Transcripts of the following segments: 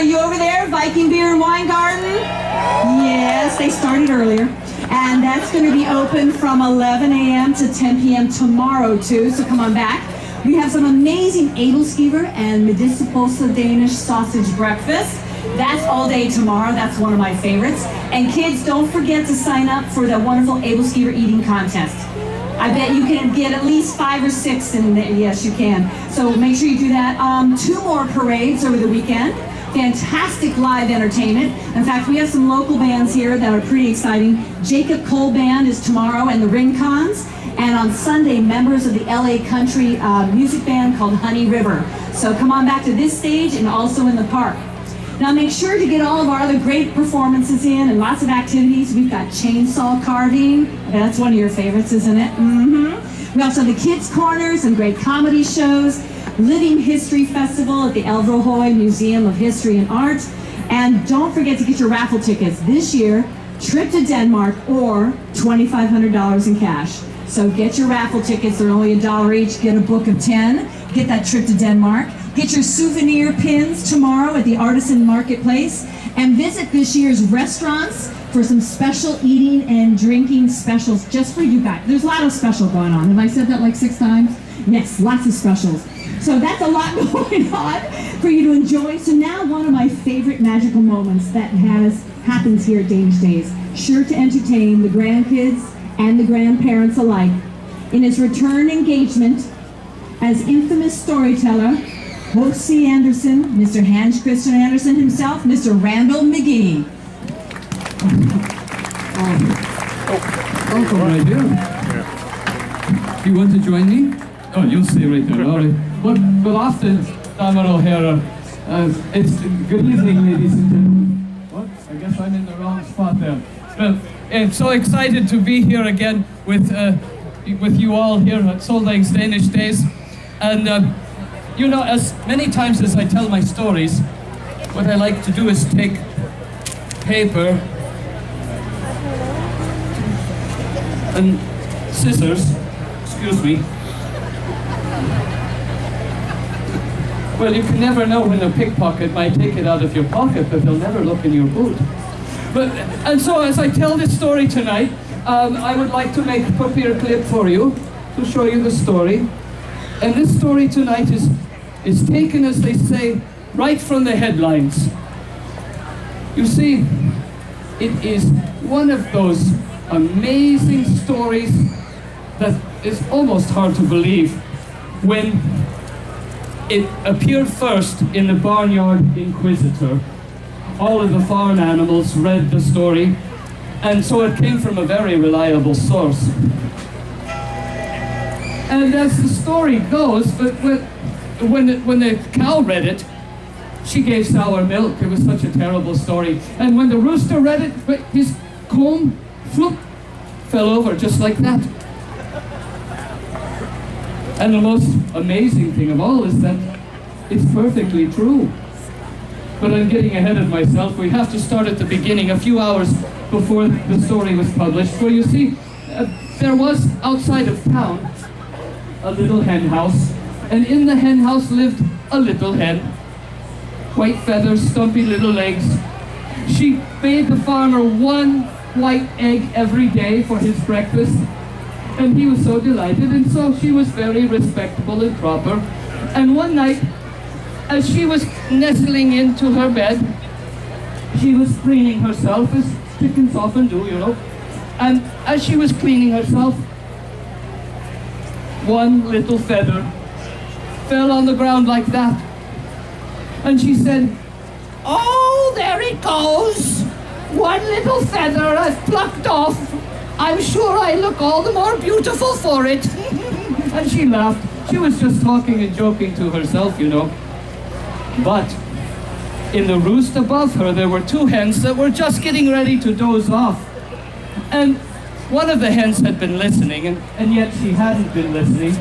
are you over there? Viking Beer and Wine Garden? Yes, they started earlier. And that's going to be open from 11 a.m. to 10 p.m. tomorrow, too, so come on back. We have some amazing Edelskiver and Medisterpølse Danish sausage breakfast. That's all day tomorrow. That's one of my favorites. And kids, don't forget to sign up for the wonderful Edelskiver eating contest. I bet you can get at least 5 or 6 in there. Yes, you can. So make sure you do that. 2 more parades over the weekend. Fantastic live entertainment. In fact, we have some local bands here that are pretty exciting. Jacob Cole Band is tomorrow and the Rincons. And on Sunday, members of the LA Country music band called Honey River. So come on back to this stage and also in the park. Now make sure to get all of our other great performances in and lots of activities. We've got chainsaw carving. That's one of your favorites, isn't it? Mm-hmm. We also have the Kids Corners and great comedy shows. Living History Festival at the Elverhøy Museum of History and Art. And don't forget to get your raffle tickets. This year, trip to Denmark or $2,500 in cash. So get your raffle tickets. They're only $1 each. Get a book of 10. Get that trip to Denmark. Get your souvenir pins tomorrow at the Artisan Marketplace. And visit this year's restaurants for some special eating and drinking specials just for you guys. There's a lot of special going on. Have I said that like 6 times? Yes, lots of specials. So that's a lot going on for you to enjoy. So now one of my favorite magical moments that happens here at Danish Days, sure to entertain the grandkids and the grandparents alike. In his return engagement as infamous storyteller, H.C. Andersen, Mr. Hans Christian Andersen himself, Mr. Randall McGee. Welcome, right here. You want to join me? Oh, you'll stay right there, all right. Well, after Damer O'Hara, it's good evening, ladies and gentlemen. What? I guess I'm in the wrong spot there. Well, I'm so excited to be here again with you all here at Solding's Danish Days. And you know, as many times as I tell my stories, what I like to do is take paper and scissors, excuse me. Well, you can never know when a pickpocket might take it out of your pocket, but they'll never look in your boot. And so as I tell this story tonight, I would like to make a paper clip for you to show you the story. And this story tonight is taken, as they say, right from the headlines. You see, it is one of those amazing stories that is almost hard to believe when it appeared first in the Barnyard Inquisitor. All of the farm animals read the story, and so it came from a very reliable source. And as the story goes, but when the cow read it, she gave sour milk. It was such a terrible story. And when the rooster read it, his comb, floop, fell over just like that. And the most amazing thing of all is that it's perfectly true. But I'm getting ahead of myself. We have to start at the beginning, a few hours before the story was published. For you see, there was outside of town a little hen house, and in the hen house lived a little hen. White feathers, stumpy little legs. She made the farmer 1 white egg every day for his breakfast, and he was so delighted, and so she was very respectable and proper. And one night, as she was nestling into her bed, she was cleaning herself, as chickens often do, you know. And as she was cleaning herself, one little feather fell on the ground like that. And she said, "Oh, there it goes. One little feather I've plucked off. I'm sure I look all the more beautiful for it." And she laughed. She was just talking and joking to herself, you know. But in the roost above her, there were 2 hens that were just getting ready to doze off. And one of the hens had been listening, and yet she hadn't been listening.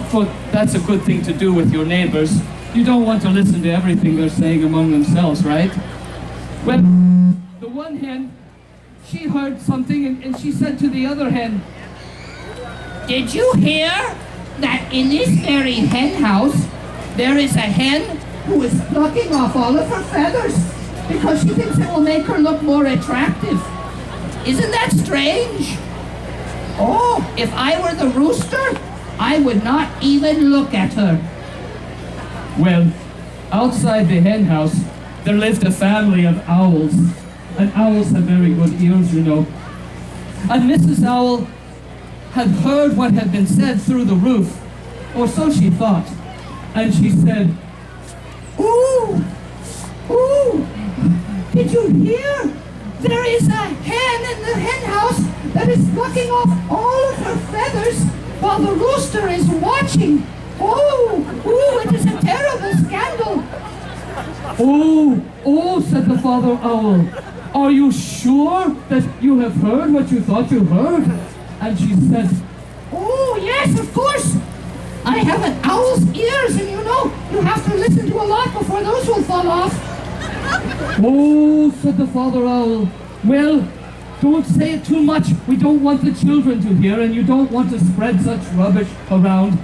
For that's a good thing to do with your neighbors. You don't want to listen to everything they're saying among themselves, right? Well, the one hen, she heard something, and she said to the other hen, "Did you hear that in this very hen house, there is a hen who is plucking off all of her feathers because she thinks it will make her look more attractive. Isn't that strange? Oh, if I were the rooster, I would not even look at her. Well, outside the hen house, there lived a family of owls. And owls have very good ears, you know. And Mrs. Owl had heard what had been said through the roof, or so she thought. And she said, Ooh! Ooh! Did you hear? There is a hen in the hen house that is plucking off all of her feathers while the rooster is watching. Oh! Ooh! It is a terrible scandal. Oh, said the father owl. Are you sure that you have heard what you thought you heard? And she said, Oh, yes, of course. I have an owl's ears, and you know, you have to listen to a lot before those will fall off. Oh, said the father owl. Well, don't say it too much. We don't want the children to hear, and you don't want to spread such rubbish around.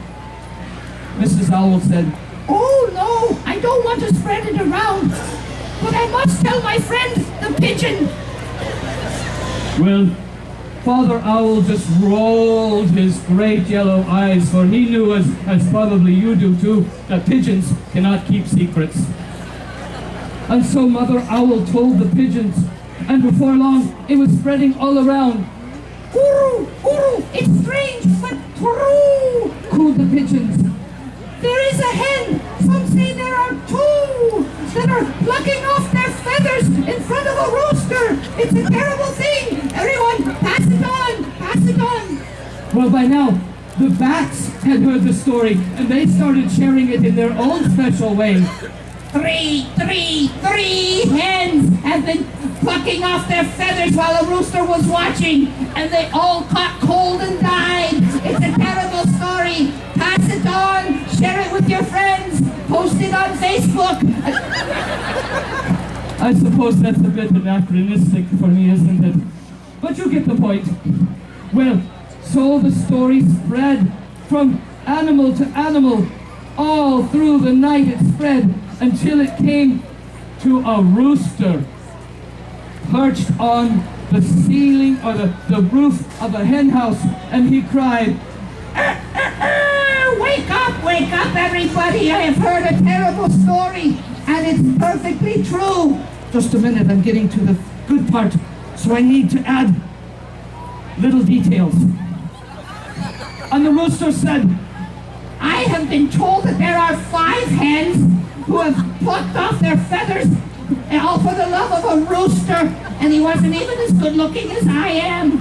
Mrs. Owl said, Oh, no, I don't want to spread it around. But I must tell my friend, the pigeon. Well, Father Owl just rolled his great yellow eyes, for he knew, as probably you do too, that pigeons cannot keep secrets. And so Mother Owl told the pigeons, and before long, it was spreading all around. Uru, uru, it's strange, but true, Cooed the pigeons. There is a hen. Some say there are two that are plucking off their feathers in front of a rooster. It's a terrible thing. Everyone, pass it on, pass it on. Well, by now, the bats had heard the story, and they started sharing it in their own special way. Three hens have been plucking off their feathers while a rooster was watching, and they all caught cold and died. It's a terrible story. Pass it on, share it with your friends, post it on Facebook. I suppose that's a bit anachronistic for me, isn't it? But you get the point. Well, so the story spread from animal to animal. All through the night it spread until it came to a rooster perched on the ceiling or the roof of a hen house, and he cried, Wake up, everybody. I have heard a terrible story, and it's perfectly true. Just a minute, I'm getting to the good part, so I need to add little details. And the rooster said, I have been told that there are 5 hens who have plucked off their feathers, all for the love of a rooster, and he wasn't even as good looking as I am.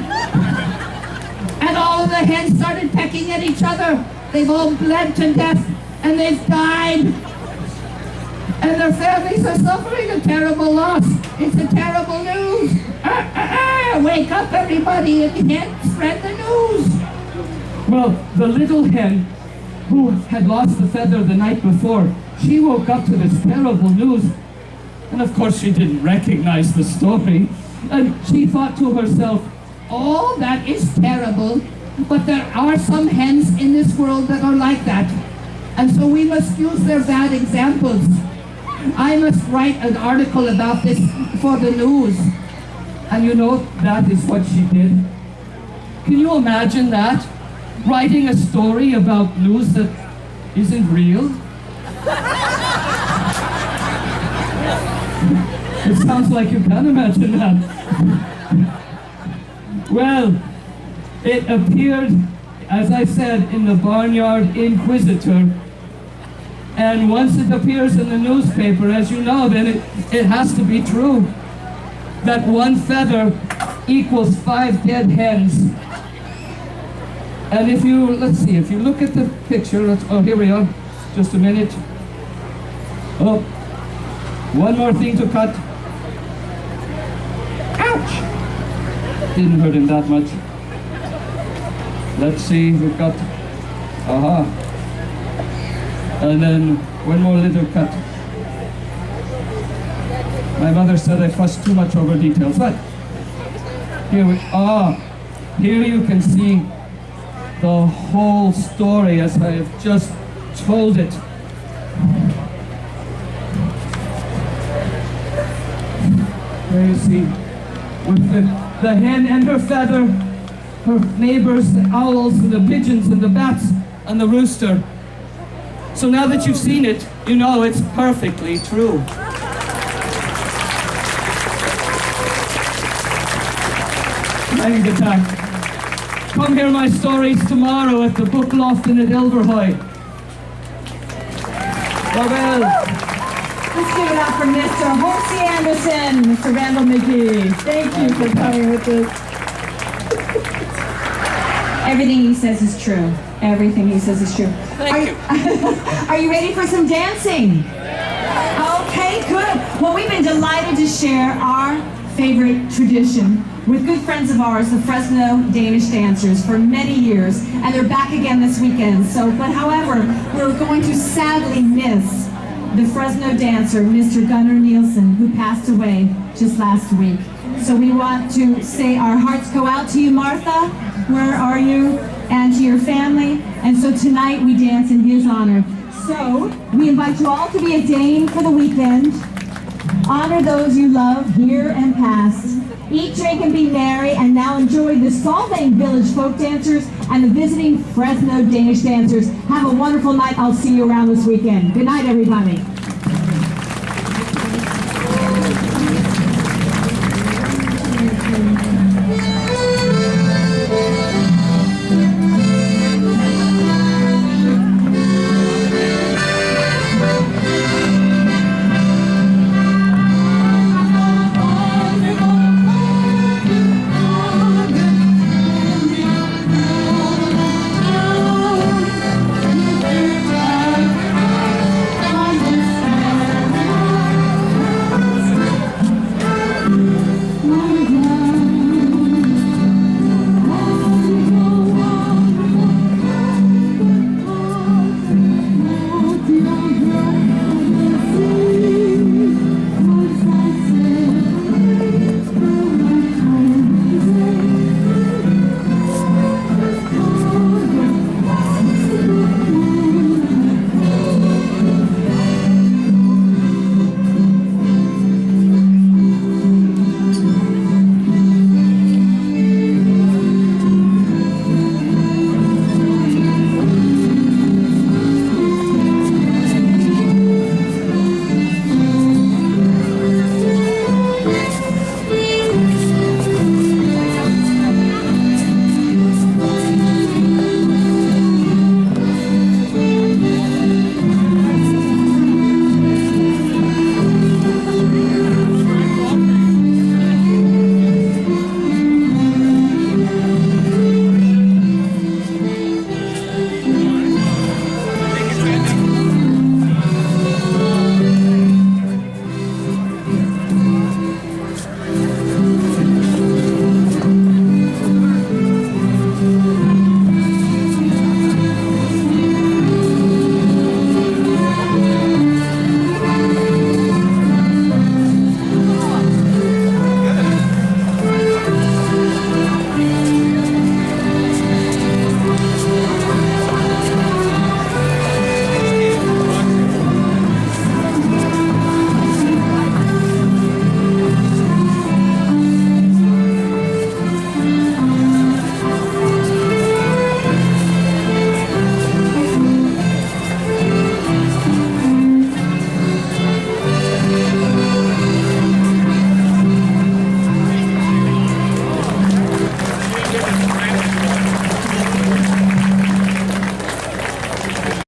And all of the hens started pecking at each other. They've all bled to death, and they've died. And their families are suffering a terrible loss. It's a terrible news. Wake up, everybody, and can't spread the news. well, the little hen who had lost the feather the night before, she woke up to this terrible news. And of course she didn't recognize the story. And she thought to herself, Oh, that is terrible. But there are some hens in this world that are like that. And so we must use their bad examples. I must write an article about this for the news. and you know, that is what she did. Can you imagine that? Writing a story about news that isn't real? It sounds like you can imagine that. Well, it appeared, as I said, in the Barnyard Inquisitor. And once it appears in the newspaper, as you know, then it has to be true. That one feather equals 5 dead hens. And if you, let's see, if you look at the picture, oh, here we are, just a minute. Oh, one more thing to cut. Ouch! Didn't hurt him that much. Let's see, we've got, aha. And then one more little cut. My mother said I fussed too much over details, but here here you can see the whole story as I have just told it. There you see, with the hen and her feather, her neighbors, the owls and the pigeons and the bats and the rooster. So now that you've seen it, you know it's perfectly true. I can get back. Come hear my stories tomorrow at the Book Loft in at Ilverhoy. Farewell. Let's give it up for Mr. Horsey Anderson, Mr. Randall McGee. Thank you for coming with us. Everything he says is true. Everything he says is true. Thank you. Are you ready for some dancing? Okay, good. Well, we've been delighted to share our favorite tradition with good friends of ours, the Fresno Danish dancers, for many years, and they're back again this weekend. However, we're going to sadly miss the Fresno dancer, Mr. Gunnar Nielsen, who passed away just last week. So we want to say our hearts go out to you, Martha. Where are you? And to your family. And so tonight we dance in his honor. So we invite you all to be a Dane for the weekend. Honor those you love, here and past. Eat, drink, and be merry, and now enjoy the Solvang Village folk dancers and the visiting Fresno Danish dancers. Have a wonderful night. I'll see you around this weekend. Good night, everybody.